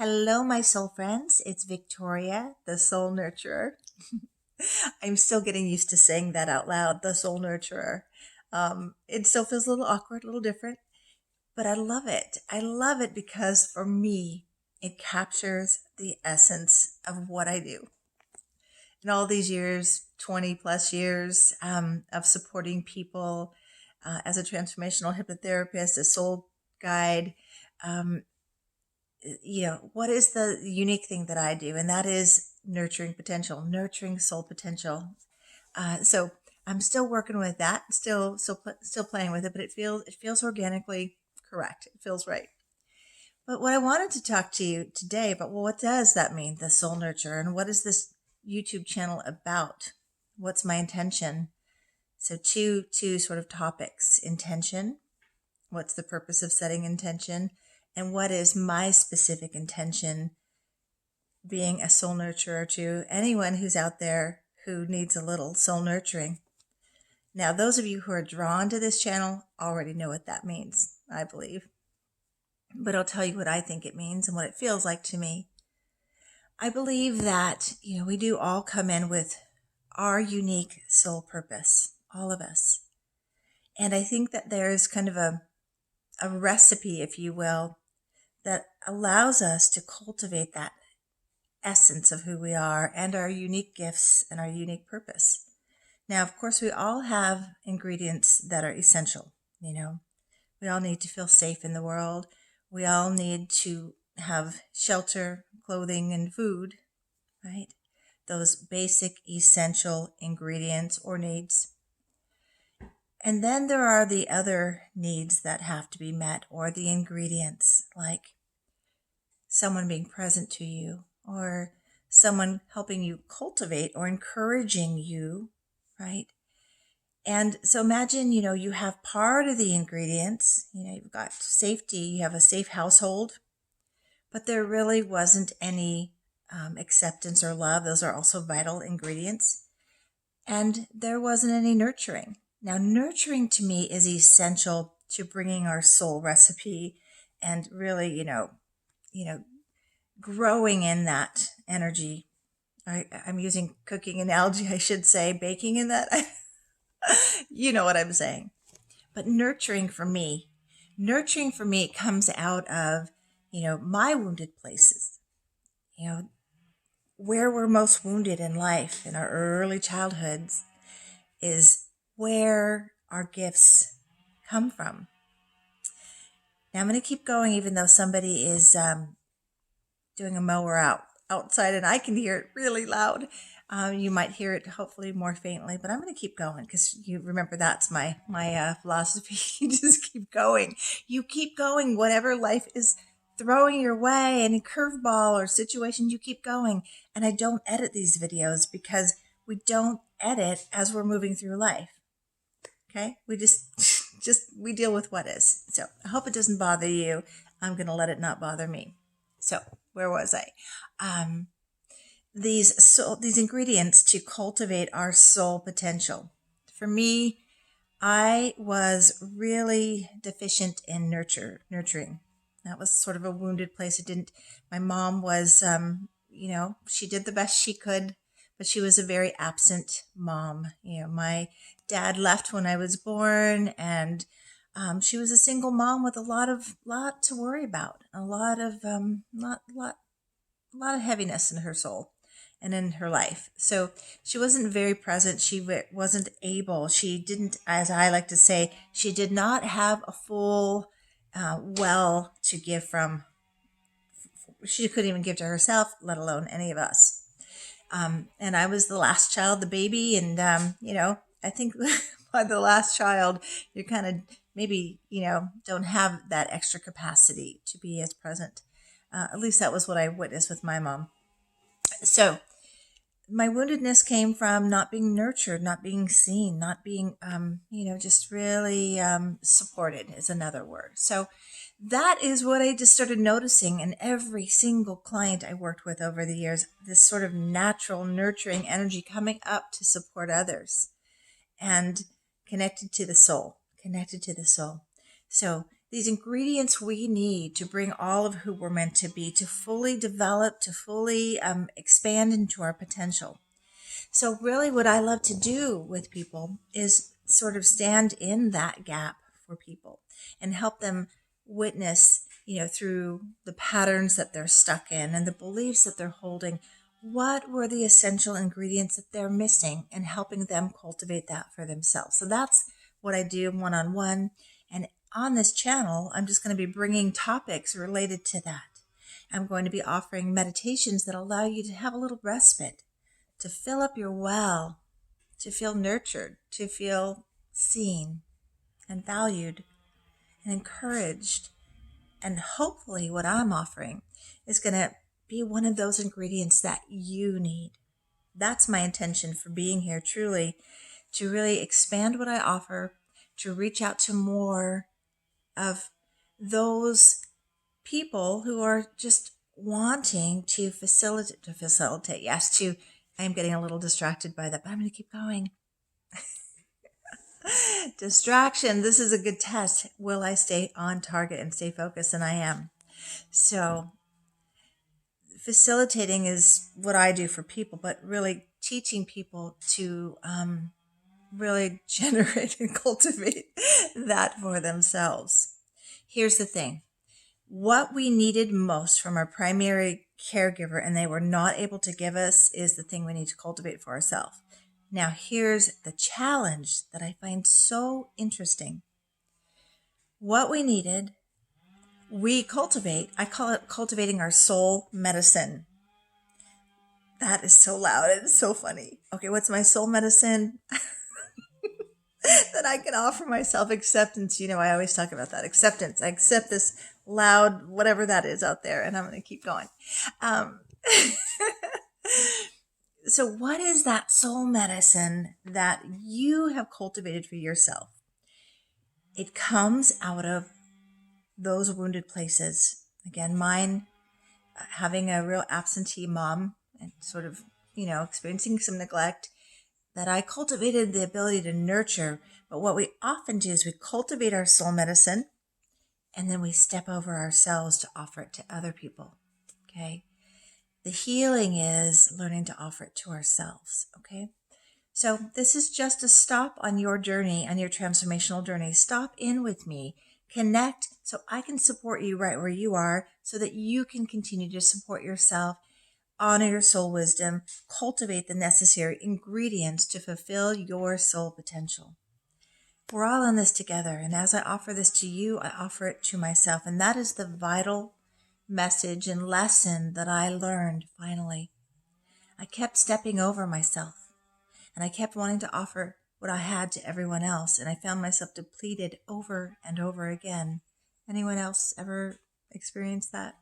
Hello, my soul friends. It's Victoria, the soul nurturer. I'm still getting used to saying that out loud, the soul nurturer. It still feels a little awkward, a little different, but I love it. I love it because for me, it captures the essence of what I do. In all these years, 20 plus years of supporting people as a transformational hypnotherapist, a soul guide, um, what is the unique thing that I do? And that is nurturing potential, nurturing soul potential. So I'm still working with that, still playing with it, but it feels organically correct. It feels right. But what I wanted to talk to you today about, well, what does that mean, the soul nurture, and what is this YouTube channel about? What's my intention? So two sort of topics: intention. What's the purpose of setting intention? And what is my specific intention being a soul nurturer to anyone who's out there who needs a little soul nurturing? Now, those of you who are drawn to this channel already know what that means, I believe. But I'll tell you what I think it means and what it feels like to me. I believe that, we do all come in with our unique soul purpose, all of us. And I think that there's kind of a recipe, if you will, that allows us to cultivate that essence of who we are and our unique gifts and our unique purpose. Now, of course, we all have ingredients that are essential. We all need to feel safe in the world. We all need to have shelter, clothing, and food, right? Those basic essential ingredients or needs. And then there are the other needs that have to be met, or the ingredients, like someone being present to you, or someone helping you cultivate or encouraging you, right? And so imagine, you have part of the ingredients, you've got safety, you have a safe household, but there really wasn't any acceptance or love. Those are also vital ingredients. And there wasn't any nurturing. Now, nurturing to me is essential to bringing our soul recipe and really, growing in that energy. I'm using cooking analogy, I should say, baking in that. You know what I'm saying. But nurturing for me comes out of, my wounded places, where we're most wounded in life, in our early childhoods, is where our gifts come from. Now I'm going to keep going, even though somebody is doing a mower outside and I can hear it really loud. You might hear it hopefully more faintly, but I'm going to keep going because you remember that's my philosophy. You just keep going. You keep going, whatever life is throwing your way, any curveball or situation, you keep going. And I don't edit these videos because we don't edit as we're moving through life. Okay? We just we deal with what is. So I hope it doesn't bother you. I'm going to let it not bother me. So where was I? These ingredients to cultivate our soul potential. For me, I was really deficient in nurturing. That was sort of a wounded place. My mom was, she did the best she could, but she was a very absent mom. My dad left when I was born, and she was a single mom with a lot to worry about, a lot of heaviness in her soul and in her life. So she wasn't very present. She wasn't able. She didn't, as I like to say, she did not have a full well to give from. She couldn't even give to herself, let alone any of us. And I was the last child, the baby. And, I think by the last child, you're kind of maybe, don't have that extra capacity to be as present. At least that was what I witnessed with my mom. So my woundedness came from not being nurtured, not being seen, not being, just really supported is another word. So that is what I just started noticing in every single client I worked with over the years, this sort of natural nurturing energy coming up to support others and connected to the soul. So these ingredients we need to bring all of who we're meant to be, to fully develop, to fully expand into our potential. So really what I love to do with people is sort of stand in that gap for people and help them witness, through the patterns that they're stuck in and the beliefs that they're holding, what were the essential ingredients that they're missing, and helping them cultivate that for themselves. So that's what I do one-on-one. And on this channel, I'm just going to be bringing topics related to that. I'm going to be offering meditations that allow you to have a little respite, to fill up your well, to feel nurtured, to feel seen and valued and encouraged. And hopefully what I'm offering is going to be one of those ingredients that you need. That's my intention for being here, truly, to really expand what I offer, to reach out to more of those people who are just wanting to facilitate. Yes, I'm getting a little distracted by that, but I'm going to keep going. Distraction. This is a good test. Will I stay on target and stay focused? And I am. So facilitating is what I do for people, but really teaching people to really generate and cultivate that for themselves. Here's the thing. What we needed most from our primary caregiver and they were not able to give us is the thing we need to cultivate for ourselves. Now, here's the challenge that I find so interesting. What we needed, we cultivate. I call it cultivating our soul medicine. That is so loud. It's so funny. Okay, what's my soul medicine? That I can offer myself acceptance. I always talk about that. Acceptance. I accept this loud, whatever that is out there, and I'm going to keep going. So what is that soul medicine that you have cultivated for yourself? It comes out of those wounded places. Again, mine, having a real absentee mom and sort of, experiencing some neglect, that I cultivated the ability to nurture. But what we often do is we cultivate our soul medicine and then we step over ourselves to offer it to other people. Okay. The healing is learning to offer it to ourselves. Okay. So this is just a stop on your journey, on your transformational journey. Stop in with me, connect so I can support you right where you are so that you can continue to support yourself, honor your soul wisdom, cultivate the necessary ingredients to fulfill your soul potential. We're all in this together. And as I offer this to you, I offer it to myself. And that is the vital message and lesson that I learned finally. I kept stepping over myself and I kept wanting to offer what I had to everyone else. And I found myself depleted over and over again. Anyone else ever experienced that?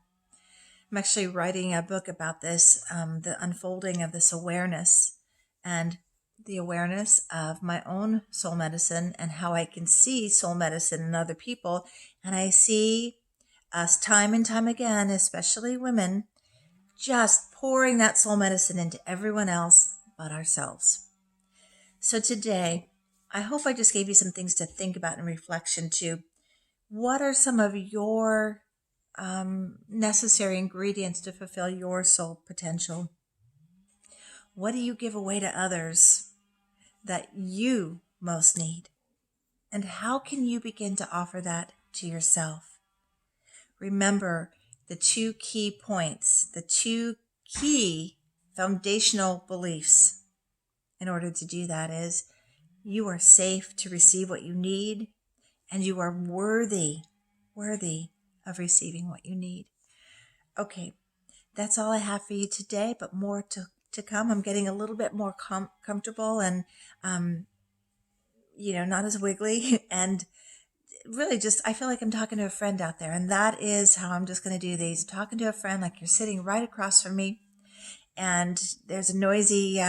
I'm actually writing a book about this, the unfolding of this awareness and the awareness of my own soul medicine and how I can see soul medicine in other people. And I see us time and time again, especially women, just pouring that soul medicine into everyone else but ourselves. So today, I hope I just gave you some things to think about in reflection too. What are some of your necessary ingredients to fulfill your soul potential? What do you give away to others that you most need? And how can you begin to offer that to yourself? Remember the two key points, the two key foundational beliefs in order to do that is you are safe to receive what you need and you are worthy of receiving what you need. Okay, that's all I have for you today, but more to come. I'm getting a little bit more comfortable and, not as wiggly and really just, I feel like I'm talking to a friend out there, and that is how I'm just going to do these. Talking to a friend like you're sitting right across from me and there's a noisy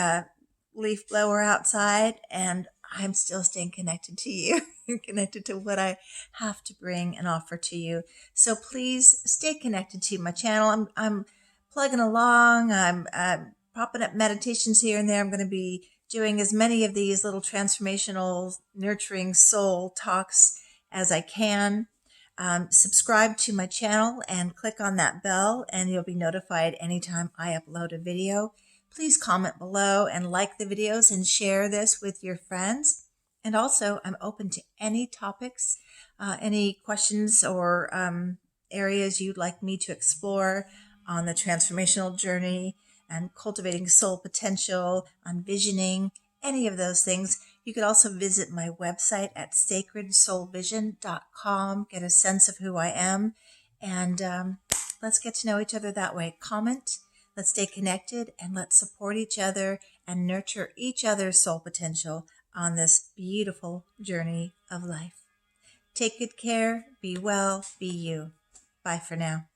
leaf blower outside and I'm still staying connected to you, connected to what I have to bring and offer to you. So please stay connected to my channel. I'm plugging along. I'm popping up meditations here and there. I'm going to be doing as many of these little transformational, nurturing soul talks as I can. Subscribe to my channel and click on that bell, and you'll be notified anytime I upload a video. Please comment below and like the videos and share this with your friends. And also, I'm open to any topics, any questions or areas you'd like me to explore on the transformational journey and cultivating soul potential, on visioning, any of those things. You could also visit my website at sacredsoulvision.com, get a sense of who I am, and let's get to know each other that way. Comment, let's stay connected, and let's support each other and nurture each other's soul potential on this beautiful journey of life. Take good care, be well, be you. Bye for now.